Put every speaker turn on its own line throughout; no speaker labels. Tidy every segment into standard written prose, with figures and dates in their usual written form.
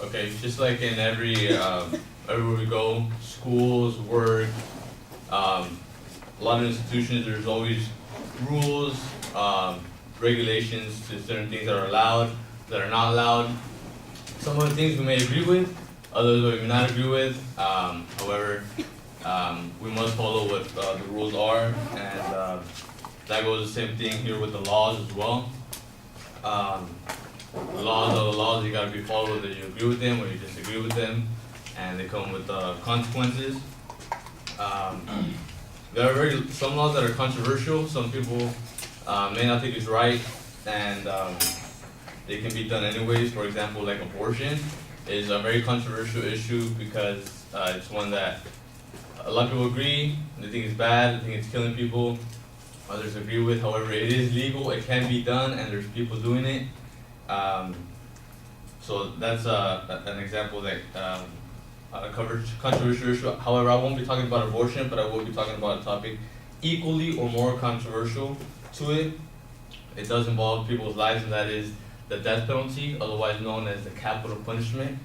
Okay, just like in everywhere we go, schools, work, a lot of institutions, there's always rules, regulations to certain things that are allowed, that are not allowed. Some of the things we may agree with, others we may not agree with. However, we must follow what the rules are, and that goes the same thing here with the laws as well. The laws are the laws, you gotta be followed whether you agree with them or you disagree with them, and they come with consequences. There are some laws that are controversial, some people may not think it's right, and they can be done anyways. For example, like abortion is a very controversial issue because it's one that a lot of people agree, they think it's bad, they think it's killing people, others agree with. However, it is legal, it can be done, and there's people doing it. So that's an example that covers controversial issue. However, I won't be talking about abortion, but I will be talking about a topic equally or more controversial to it. It does involve people's lives, and that is the death penalty, otherwise known as the capital punishment.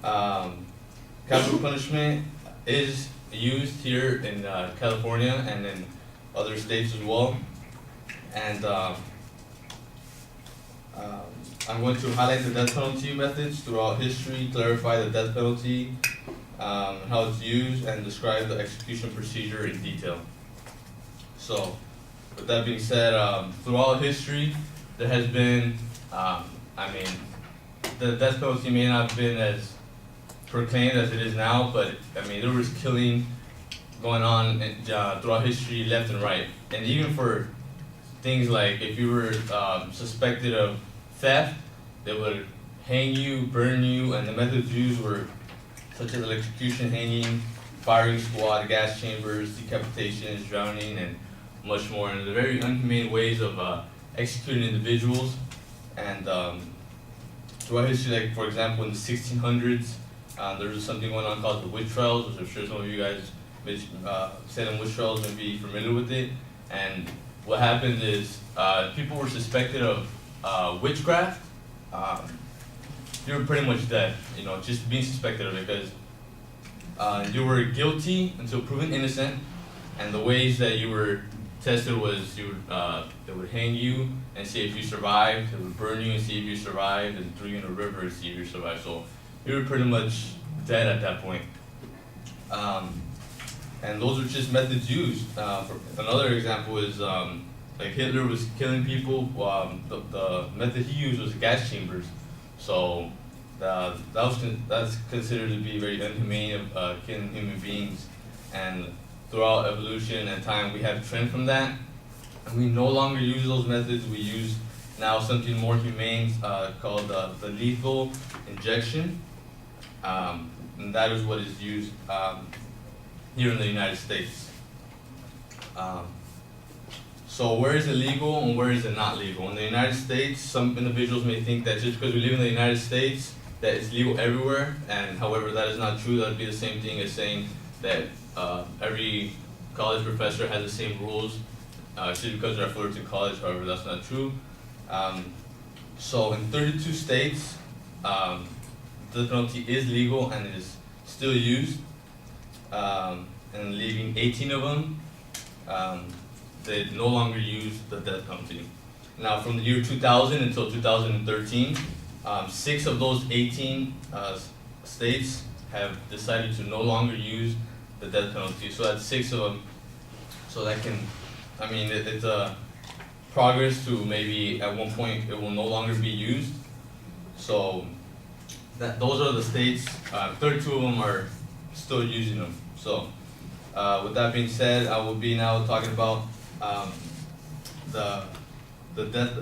Capital punishment is used here in California and in other states as well. And I'm going to highlight the death penalty methods throughout history, clarify the death penalty, how it's used, and describe the execution procedure in detail. So, with that being said, throughout history, there has been, the death penalty may not have been as proclaimed as it is now, but there was killing going on throughout history, left and right. And even for things like if you were suspected of theft, they would hang you, burn you, and the methods used were such as electrocution, hanging, firing squad, gas chambers, decapitations, drowning, and much more. And they're very inhumane ways of executing individuals. And throughout history, like for example in the 1600s, there was something going on called the witch trials, which I'm sure some of you guys Salem witch trials may be familiar with it. And what happened is people were suspected of witchcraft. You were pretty much dead, just being suspected of it, because you were guilty until proven innocent, and the ways that you were tested was they would hang you and see if you survived, they would burn you and see if you survived, and throw you in a river and see if you survived. So you were pretty much dead at that point. And those are just methods used. Another example is like Hitler was killing people. The method he used was gas chambers. So that's considered to be very inhumane of killing human beings. And throughout evolution and time, we have trend from that. And we no longer use those methods. We use now something more humane called the lethal injection. And that is what is used here in the United States. So where is it legal and where is it not legal? In the United States, some individuals may think that just because we live in the United States, that it's legal everywhere, and however that is not true. That would be the same thing as saying that every college professor has the same rules just because they're at Fullerton College. However, that's not true. So in 32 states, the penalty is legal and is still used, and leaving 18 of them, they no longer use the death penalty. Now, from the year 2000 until 2013, 6 of those 18 states have decided to no longer use the death penalty. So that's 6 of them. So that can, it's a progress to maybe at one point it will no longer be used. So those are the states. 32 of them are still using them. So with that being said, I will be now talking about the death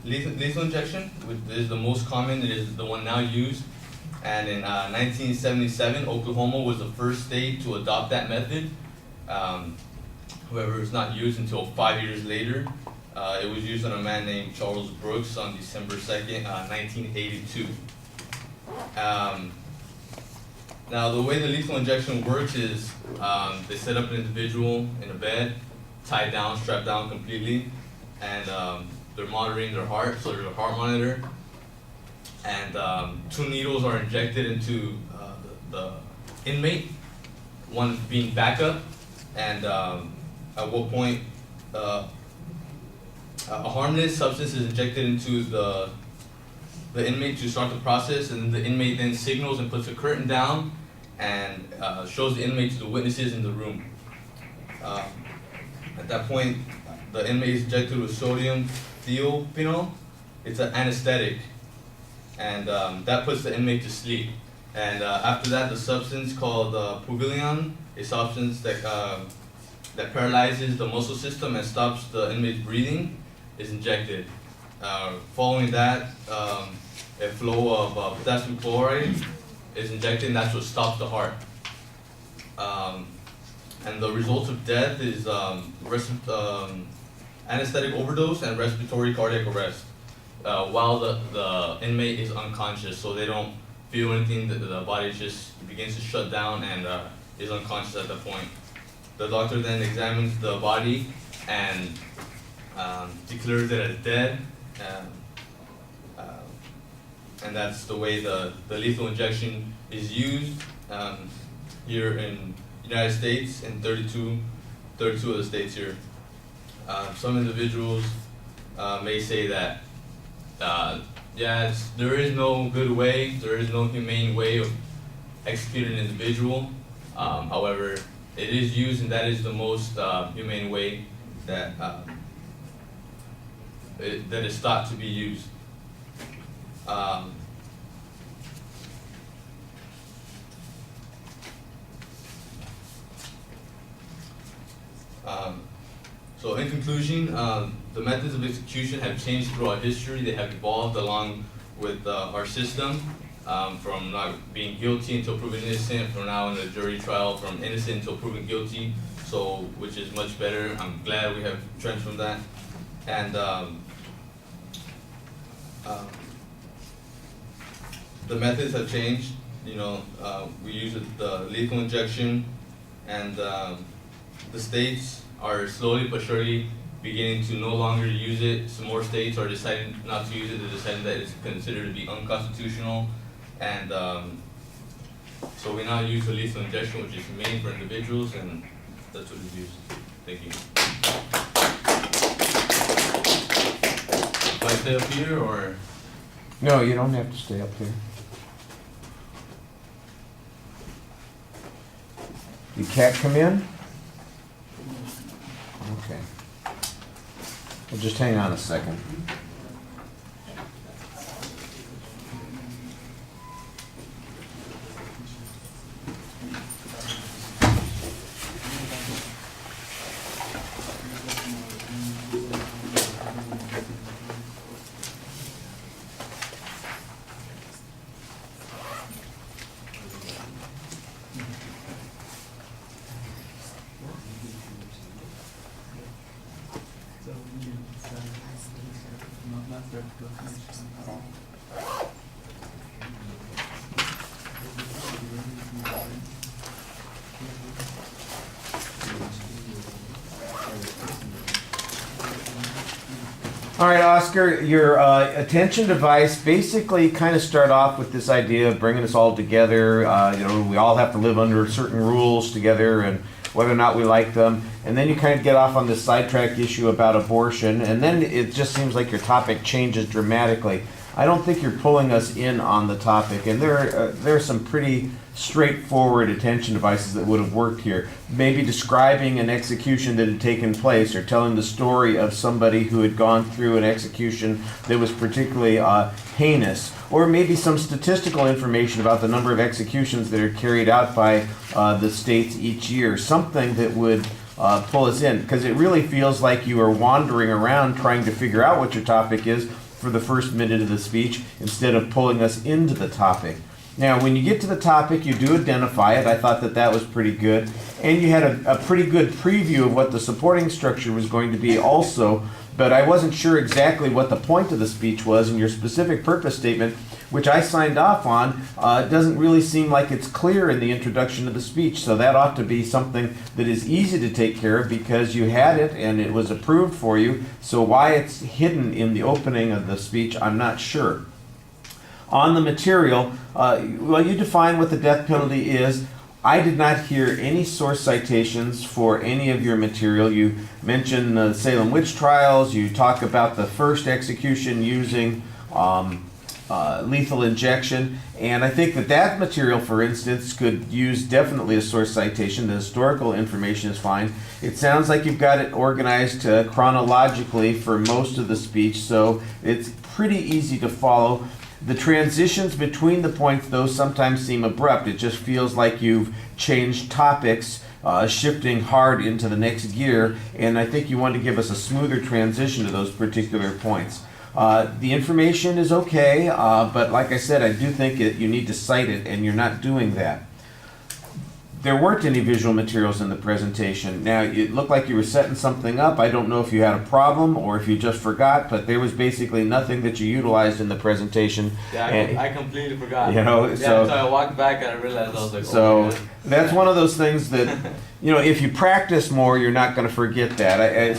lethal injection, which is the most common. It is the one now used. And in 1977, Oklahoma was the first state to adopt that method. However, it was not used until 5 years later. It was used on a man named Charles Brooks on December 2nd, 1982. Now, the way the lethal injection works is they set up an individual in a bed, tied down, strapped down completely, and they're monitoring their heart, so there's a heart monitor. and 2 needles are injected into the inmate, one being backup, and at what point a harmless substance is injected into the inmate to start the process, and the inmate then signals and puts a curtain down and shows the inmate to the witnesses in the room. At that point, the inmate is injected with sodium thiophenol. It's an anesthetic, and that puts the inmate to sleep. And after that, the substance called Purgilion, a substance that paralyzes the muscle system and stops the inmate's breathing, is injected. Following that, a flow of potassium chloride is injected, and that's what stops the heart. And the result of death is anesthetic overdose and respiratory cardiac arrest, while the inmate is unconscious, so they don't feel anything. The body just begins to shut down and is unconscious at that point. The doctor then examines the body and declares it as dead, and that's the way the lethal injection is used here in the United States, in 32 of the states here. Some individuals may say that there is no good way, there is no humane way of executing an individual. However, it is used, and that is the most humane way that is thought to be used. So in conclusion, the methods of execution have changed throughout history. They have evolved along with our system, from not being guilty until proven innocent, from now in a jury trial, from innocent until proven guilty, so which is much better. I'm glad we have trends from that. And the methods have changed. We use the lethal injection, and the states are slowly but surely beginning to no longer use it. Some more states are deciding not to use it. They're deciding that it's considered to be unconstitutional, and so we now use the lethal injection, which is humane for individuals, and that's what is used. Thank you. If I stay up here, or?
No, you don't have to stay up here. You can't come in? Okay. Well, just hang on a second. All right, Oscar, your attention device basically kind of start off with this idea of bringing us all together. We all have to live under certain rules together, and whether or not we like them. And then you kind of get off on this sidetrack issue about abortion, and then it just seems like your topic changes dramatically. I don't think you're pulling us in on the topic, and there are some pretty straightforward attention devices that would have worked here. Maybe describing an execution that had taken place, or telling the story of somebody who had gone through an execution that was particularly heinous, or maybe some statistical information about the number of executions that are carried out by the states each year. Something that would pull us in, because it really feels like you are wandering around trying to figure out what your topic is for the first minute of the speech instead of pulling us into the topic. Now, when you get to the topic, you do identify it. I thought that was pretty good. And you had a pretty good preview of what the supporting structure was going to be also, but I wasn't sure exactly what the point of the speech was, and your specific purpose statement, which I signed off on, doesn't really seem like it's clear in the introduction of the speech, so that ought to be something that is easy to take care of because you had it and it was approved for you, so why it's hidden in the opening of the speech, I'm not sure. On the material, well, you define what the death penalty is. I did not hear any source citations for any of your material. You mentioned the Salem witch trials. You talk about the first execution using lethal injection. And I think that material, for instance, could use definitely a source citation. The historical information is fine. It sounds like you've got it organized chronologically for most of the speech, so it's pretty easy to follow. The transitions between the points, though, sometimes seem abrupt. It just feels like you've changed topics, shifting hard into the next gear, and I think you want to give us a smoother transition to those particular points. The information is okay, but like I said, I do think you need to cite it, and you're not doing that. There weren't any visual materials in the presentation. Now, it looked like you were setting something up. I don't know if you had a problem or if you just forgot, but there was basically nothing that you utilized in the presentation.
Yeah, I completely forgot.
You know,
so I walked back and I realized I was like,
so
oh my God.
That's one of those things that, you know, if you practice more, you're not going to forget that.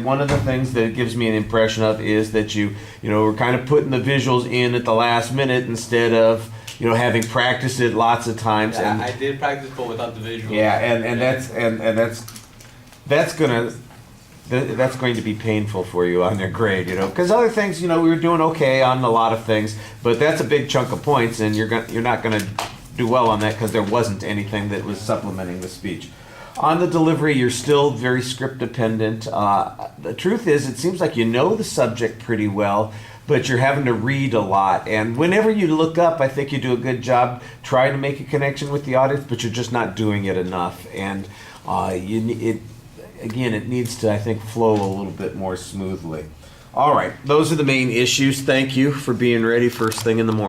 One of the things that it gives me an impression of is that you know, we're kind of putting the visuals in at the last minute instead of, you know, having practiced it lots of times.
Yeah,
and
I did practice, but without the visual.
yeah, and that's going to be painful for you on your grade, you know, because other things, you know, we were doing okay on a lot of things, but that's a big chunk of points, and you're not going to do well on that because there wasn't anything that was supplementing the speech. On the delivery, you're still very script dependent. The truth is, it seems like you know the subject pretty well, but you're having to read a lot. And whenever you look up, I think you do a good job trying to make a connection with the audience, but you're just not doing it enough. And it needs to, I think, flow a little bit more smoothly. All right, those are the main issues. Thank you for being ready first thing in the morning.